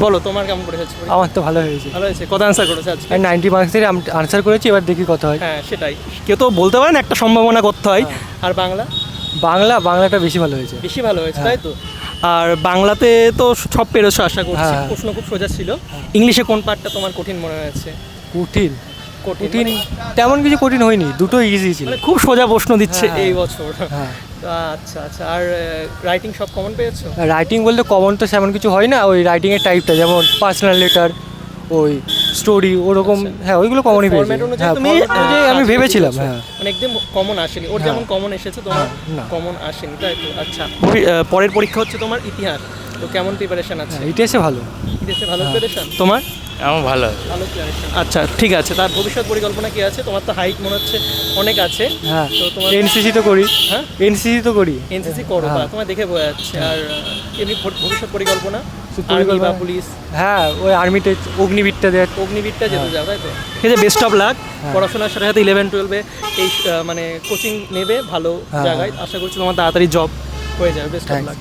বলো তোমার কেমন করে হয়েছে? আমার তো ভালো হয়েছে, ভালো হয়েছে। কত অ্যান্সার করেছে আজকে? 90 মার্কস থেকে আনসার করেছি, এবার দেখি কত হয়। হ্যাঁ সেটাই, কেউ তো বলতে পারে না, একটা সম্ভাবনা করতে হয়। আর বাংলাটা বেশি ভালো হয়েছে। বেশি ভালো হয়েছে, তাই তো? আর বাংলাতে তো সব পেরেছো আশা করছি, হ্যাঁ। প্রশ্ন খুব সোজা ছিল। ইংলিশে কোন পার্টটা তোমার কঠিন মনে হয়েছে? কঠিন কঠিন তেমন কিছু কঠিন হয়নি, দুটো ইজি ছিল। মানে খুব সোজা প্রশ্ন দিচ্ছে হ্যাঁ। এই বছর। হ্যাঁ, আচ্ছা আচ্ছা। আর রাইটিং সব কমন পেয়েছো? রাইটিং বলতে কমন তো সেমন কিছু হয় না, ওই রাইটিংয়ের টাইপটা যেমন পার্সোনাল লেটার, ওই স্টোরি ওরকম। হ্যাঁ, ওইগুলো কমনই পেয়েছি। ফরম্যাট অনুযায়ী হ্যাঁ, তুমি format অনুযায়ী আমি ভেবেছিলাম। হ্যাঁ, মানে একদম কমন আসেনি, ওর যেমন কমন এসেছে তোমার না। কমন আসেনি, তাই তো? আচ্ছা, পরের পরীক্ষা হচ্ছে তোমার ইতিহাস, তো কেমন প্রিপারেশন আছে? এটা এসে ভালো। ইতিহাসে ভালো প্রিপারেশন তোমার? আমার ভালো। ভালো প্রিপারেশন। আচ্ছা ঠিক আছে। তার ভবিষ্যৎ পরিকল্পনা কি আছে? তোমার তো হাইট মনে হচ্ছে অনেক আছে। হ্যাঁ, তো তোমার এনসিসি তো করি। হ্যাঁ, এনসিসি তো করি। এনসিসি করো, বা তোমার দেখে বোঝা যাচ্ছে। আর এমনি ভবিষ্যৎ পরিকল্পনা? আর্মি বা পুলিশ? হ্যাঁ, ওই আর্মিতে অগ্নিবীরটা দেওয়ার। অগ্নিবীরটা যেতে যাও, তাই তো? ঠিক আছে, বেস্ট অফ লাক। পড়াশোনার সাথে সাথে 11-12 এই মানে কোচিং নেবে ভালো জায়গায়। আশা করছি তোমার তাড়াতাড়ি জব হয়ে যাবে। Best of luck.